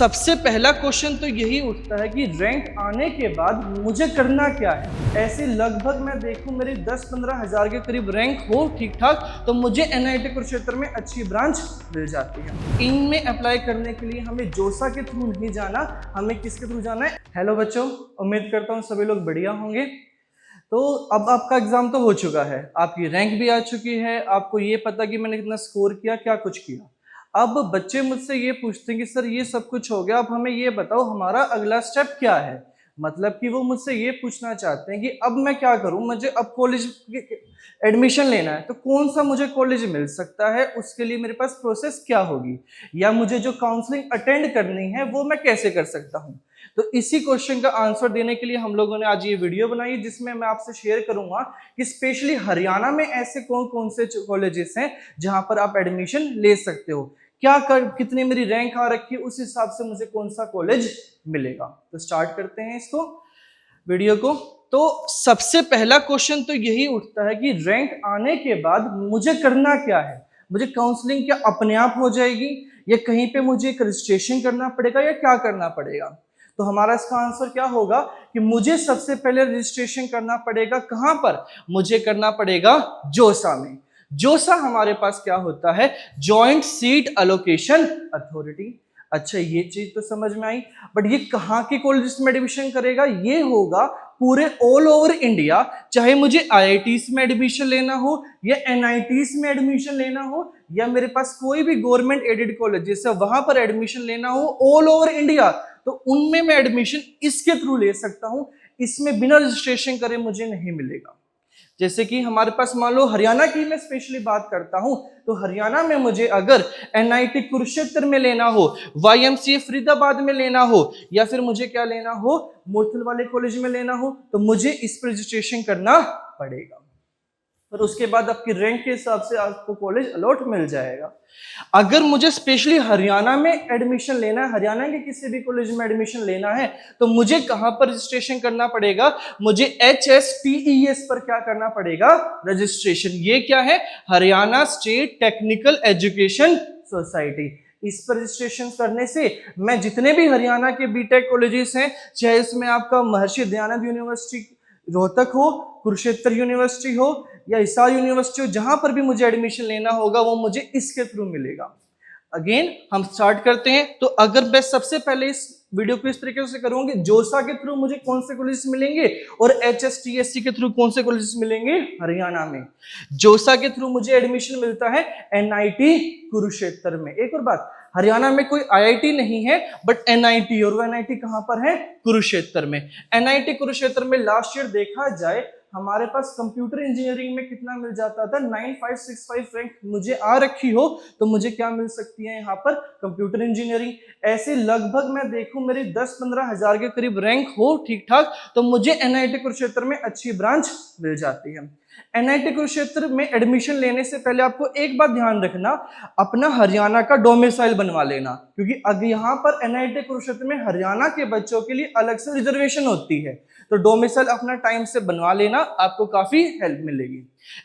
सबसे पहला क्वेश्चन तो यही उठता है कि रैंक आने के बाद मुझे करना क्या है। ऐसे लगभग मैं देखूं मेरी 10-15 हज़ार के करीब रैंक हो ठीक ठाक तो मुझे NIT कुरुक्षेत्र में अच्छी ब्रांच मिल जाती है। इनमें अप्लाई करने के लिए हमें जोसा के थ्रू नहीं जाना, हमें किसके थ्रू जाना है। हेलो बच्चों, उम्मीद करता हूँ सभी लोग बढ़िया होंगे। तो अब आपका एग्जाम तो हो चुका है, आपकी रैंक भी आ चुकी है, आपको ये पता कि मैंने कितना स्कोर किया, क्या कुछ किया। अब बच्चे मुझसे ये पूछते हैं कि सर ये सब कुछ हो गया, अब हमें ये बताओ हमारा अगला स्टेप क्या है। मतलब कि वो मुझसे ये पूछना चाहते हैं कि अब मैं क्या करूं, मुझे अब कॉलेज एडमिशन लेना है तो कौन सा मुझे कॉलेज मिल सकता है, उसके लिए मेरे पास प्रोसेस क्या होगी, या मुझे जो काउंसलिंग अटेंड करनी है वो मैं कैसे कर सकता हूं। तो इसी क्वेश्चन का आंसर देने के लिए हम लोगों ने आज ये वीडियो बनाई, जिसमें मैं आपसे शेयर करूंगा कि स्पेशली हरियाणा में ऐसे कौन कौन से कॉलेजेस हैं जहां पर आप एडमिशन ले सकते हो, कितनी मेरी रैंक आ रखी है, उस हिसाब से मुझे कौन सा कॉलेज मिलेगा। तो स्टार्ट करते हैं इसको वीडियो को। तो सबसे पहला क्वेश्चन तो यही उठता है कि रैंक आने के बाद मुझे करना क्या है। मुझे काउंसलिंग क्या अपने आप हो जाएगी, या कहीं पे मुझे एक रजिस्ट्रेशन करना पड़ेगा, या क्या करना पड़ेगा। तो हमारा इसका आंसर क्या होगा कि मुझे सबसे पहले रजिस्ट्रेशन करना पड़ेगा। कहां पर? मुझे करना पड़ेगा जोसा में। जोसा हमारे पास क्या होता है? Joint seat allocation authority. अच्छा, ये चीज तो समझ में आई, बट ये कहाँ के कॉलेज में एडमिशन करेगा? ये होगा पूरे ऑल ओवर इंडिया, चाहे मुझे IITs में एडमिशन लेना हो, या NITs में एडमिशन लेना हो, या मेरे पास कोई भी गवर्नमेंट एडेड कॉलेज जैसे वहां पर एडमिशन लेना हो ऑल ओवर इंडिया, तो उनमें मैं एडमिशन इसके थ्रू ले सकता हूं। इसमें बिना रजिस्ट्रेशन करे मुझे नहीं मिलेगा। जैसे कि हमारे पास मान लो हरियाणा की मैं स्पेशली बात करता हूं, तो हरियाणा में मुझे अगर NIT कुरुक्षेत्र में लेना हो, YMCA फरीदाबाद में लेना हो, या फिर मुझे क्या लेना हो, मोरथल वाले कॉलेज में लेना हो, तो मुझे इस पर रजिस्ट्रेशन करना पड़ेगा। पर उसके बाद आपकी रैंक के हिसाब से आपको कॉलेज अलॉट मिल जाएगा। अगर मुझे स्पेशली हरियाणा में एडमिशन लेना है, हरियाणा के किसी भी कॉलेज में एडमिशन लेना है, तो मुझे कहां पर रजिस्ट्रेशन करना पड़ेगा? मुझे HSTES पर क्या करना पड़ेगा? रजिस्ट्रेशन। ये क्या है? Haryana state technical education society. इस पर रजिस्ट्रेशन करने से मैं जितने भी हरियाणा के बीटेक कॉलेजेस हैं, चाहे इसमें आपका महर्षि दयानंद यूनिवर्सिटी रोहतक हो, कुरुक्षेत्र यूनिवर्सिटी हो, या हिसार यूनिवर्सिटी हो, जहां पर भी मुझे एडमिशन लेना होगा वो मुझे इसके थ्रू मिलेगा। अगेन हम स्टार्ट करते हैं। तो अगर मैं सबसे पहले इस वीडियो को इस तरीके से करूंगी, जोसा के थ्रू मुझे कौन से कॉलेज मिलेंगे और HSTSC के थ्रू कौन से कॉलेज मिलेंगे हरियाणा में। जोसा के थ्रू मुझे एडमिशन मिलता है NIT कुरुक्षेत्र में। एक और बात, हरियाणा में कोई IIT नहीं है, बट NIT, और वो NIT कहां पर है? कुरुक्षेत्र में। NIT कुरुक्षेत्र में लास्ट ईयर देखा जाए हमारे पास कंप्यूटर इंजीनियरिंग में कितना मिल जाता था? 9565 रैंक मुझे आ रखी हो तो मुझे क्या मिल सकती है यहाँ पर? Computer engineering. ऐसे लगभग मैं देखूं मेरी 10-15 हज़ार के करीब रैंक हो ठीक ठाक तो मुझे NIT कुरुक्षेत्र में अच्छी ब्रांच मिल जाती है। NIT कुरुक्षेत्र में एडमिशन लेने से पहले आपको एक बात ध्यान रखना, अपना हरियाणा का डोमिसाइल बनवा लेना, क्योंकि अगर यहाँ पर NIT कुरुक्षेत्र में हरियाणा के बच्चों के लिए अलग से रिजर्वेशन होती है, तो डोमिसाइल अपना टाइम से बनवा लेना, आपको काफी हेल्प मिलेगी।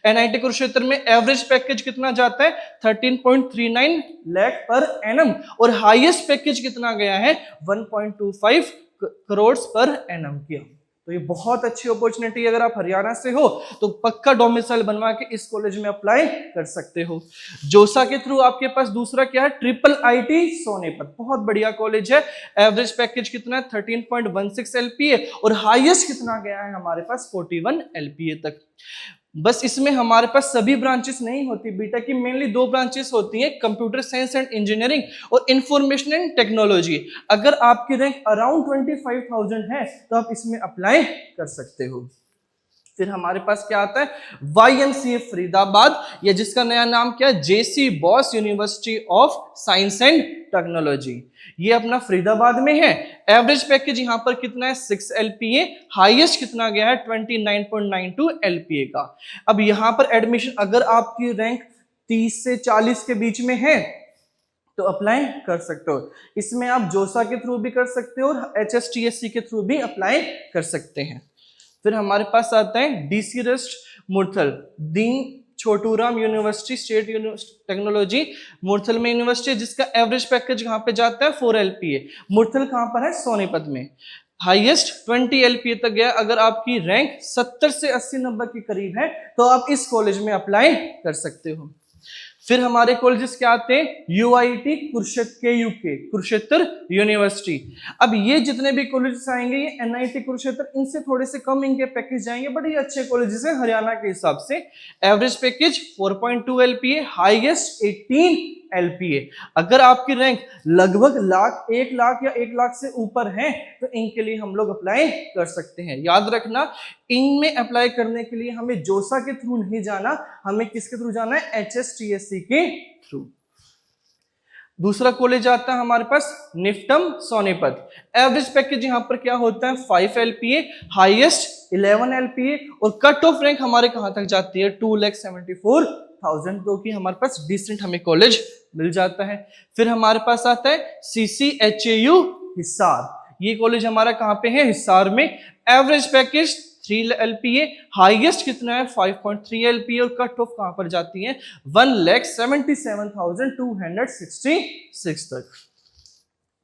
NIT कुरुक्षेत्र में एवरेज पैकेज कितना जाता है? 13.39 लाख पर एनम, और हाईएस्ट पैकेज कितना गया है? 1.25 करोड़ पर एनम किया। तो ये बहुत अच्छी अपॉर्चुनिटी, अगर आप हरियाणा से हो तो पक्का डोमिसाइल बनवा के इस कॉलेज में अप्लाई कर सकते हो। जोसा के थ्रू आपके पास दूसरा क्या है? IIIT सोनीपत, बहुत बढ़िया कॉलेज है। एवरेज पैकेज कितना है? 13.16 LPA, और हाईएस्ट कितना गया है हमारे पास? 41 LPA तक। बस इसमें हमारे पास सभी ब्रांचेस नहीं होती, बीटेक की मेनली 2 ब्रांचेस होती हैं, कंप्यूटर साइंस एंड इंजीनियरिंग और इंफॉर्मेशन एंड टेक्नोलॉजी। अगर आपकी रैंक अराउंड 25,000 है तो आप इसमें अप्लाई कर सकते हो। फिर हमारे पास क्या आता है? YMCA फरीदाबाद, या जिसका नया नाम क्या है? JC boss university of science and technology. ये अपना फरीदाबाद में है। एवरेज पैकेज यहाँ पर कितना है? 6 LPA। हाईएस्ट कितना गया है? 29.92 LPA का। अब यहाँ पर एडमिशन अगर आपकी रैंक 30 से 40 के बीच में है तो अप्लाई कर सकते हो। इसमें आप जोसा के थ्रू भी कर सकते हो और HSTSC के थ्रू भी अप्लाई कर सकते हैं। फिर हमारे पास आता है DC रस्ट मुरथल, दीन Chhoturam university state technology Murthal में यूनिवर्सिटी, जिसका एवरेज पैकेज कहाँ पे जाता है 4 LPA। मुरथल कहाँ पर है, सोनीपत में। हाईएस्ट 20 LPA तक गया। अगर आपकी रैंक 70 से 80-90 के करीब है तो आप इस कॉलेज में अप्लाई कर सकते हो। फिर हमारे कॉलेजेस क्या आते हैं, UIT कुरुक्षेत्र यूनिवर्सिटी। अब ये जितने भी कॉलेजेस आएंगे ये NIT कुरुक्षेत्र, इनसे थोड़े से कम इनके पैकेज जाएंगे, बट ये अच्छे कॉलेजेस हैं हरियाणा के हिसाब से। Average package 4.2 LPA, highest 18 LPA। अगर आपकी रैंक लगभग 1 लाख या 1 लाख से ऊपर है तो इनके लिए हम लोग अप्लाई कर सकते हैं। याद रखना, इनमें अप्लाई करने के लिए हमें जोसा के थ्रू नहीं जाना, हमें किसके थ्रू जाना है, HSTSC के थ्रू। दूसरा कॉलेज आता है हमारे पास निफ्टम सोनीपत। एवरेज पैकेज यहाँ पर क्या होता है 5 LPA, हाईएस्ट 11 LPA, और कट ऑफ रैंक हमारे कहाँ तक जाती है 2,74,000, तो कि हमारे पास डिसेंट हमें कॉलेज मिल जाता है। फिर हमारे पास आता है CCHAU हिसार। ये कॉलेज हमारा कहाँ पे है, हिसार में। एवरेज पैकेज 3 LPA, हाईएस्ट कितना है 5.3 LPA, और कट ऑफ कहां पर जाती है 1,77,266 तक।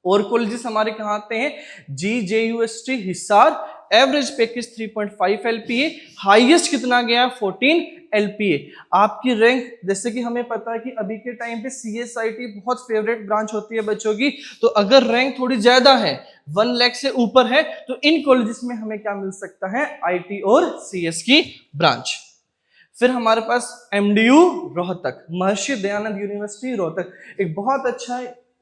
और कॉलेजेस हमारे कहां आते हैं, GJUST Hisar. Average package 3.5 LPA, highest कितना गया 14 LPA। आपकी रैंक, जैसे कि हमें पता है कि अभी के टाइम पे CSIT बहुत फेवरेट ब्रांच होती है बच्चों की, तो अगर रैंक थोड़ी ज्यादा है 1 लाख से ऊपर है तो इन कॉलेजेस में हमें क्या मिल सकता है, IT और CS की ब्रांच। फिर हमारे पास MDU रोहतक, महर्षि दयानंद यूनिवर्सिटी रोहतक, एक बहुत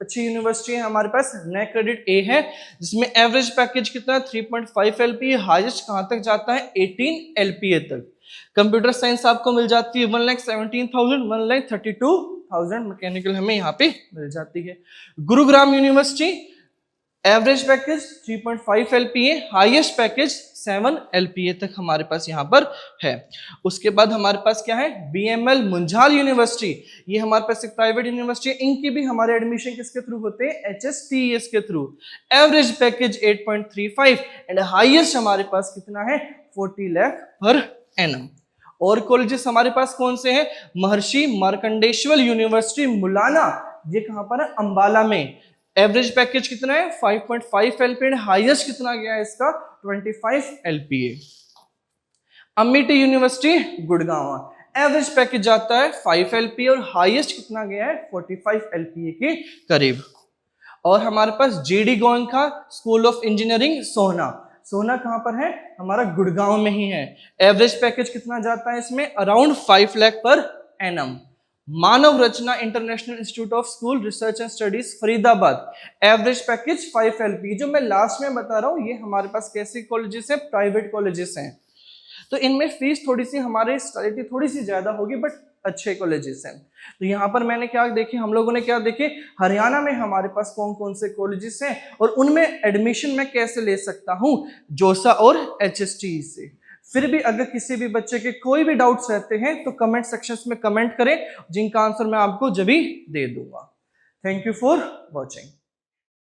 अच्छी यूनिवर्सिटी है हमारे पास। नेट क्रेडिट A है, जिसमें एवरेज पैकेज कितना है 3.5 LPA, हाईएस्ट कहां तक जाता है 18 LPA तक। कंप्यूटर साइंस आपको मिल जाती है 1,17,000, 1,32,000 मैकेनिकल हमें यहाँ पे मिल जाती है। Gurugram university, average package 3.5 LPA, highest package 7 LPA तक हमारे पास यहाँ पर है। उसके बाद हमारे पास क्या है, BML मुंझाल यूनिवर्सिटी। ये हमारे पास एक प्राइवेट यूनिवर्सिटी है, इनकी भी हमारे एडमिशन किसके थ्रू होते हैं, HSTES के through. Average package 8.35 and highest हमारे पास कितना है 40 लाख पर एनम। और कॉलेजेस हमारे पास कौन से हैं, महर्षि मार्कंडेश्वर यूनिवर्सिटी मुलाना, ये कहां पर है, अंबाला में। एवरेज पैकेज कितना है 5.5 LPA, हाईएस्ट कितना गया है इसका 25 LPA। Amity university Gurgaon, average package जाता है 5 LPA और हाईएस्ट कितना गया है 45 LPA के करीब। और हमारे पास GD Goenka school of engineering Sohna, Sohna कहां पर है, हमारा गुड़गांव में ही है। एवरेज पैकेज कितना जाता है इसमें, around 5 lakh per annum. Manav Rachna international institute of school research and studies Faridabad, average package 5 LPA। जो मैं लास्ट में बता रहा हूँ ये हमारे पास कैसे कॉलेजेस हैं, प्राइवेट कॉलेजेस हैं, तो इनमें फीस थोड़ी सी हमारे स्टडी थोड़ी सी ज्यादा होगी, बट अच्छे कॉलेजेस हैं। तो यहाँ पर मैंने क्या देखे, हम लोगों ने क्या देखे, हरियाणा में हमारे पास कौन कौन से कॉलेजेस हैं और उनमें एडमिशन मैं कैसे ले सकता हूँ, जोसा और HSTE से। फिर भी अगर किसी भी बच्चे के कोई भी डाउट्स रहते हैं तो कमेंट सेक्शंस में कमेंट करें, जिनका आंसर मैं आपको जब भी दे दूंगा। Thank you for watching.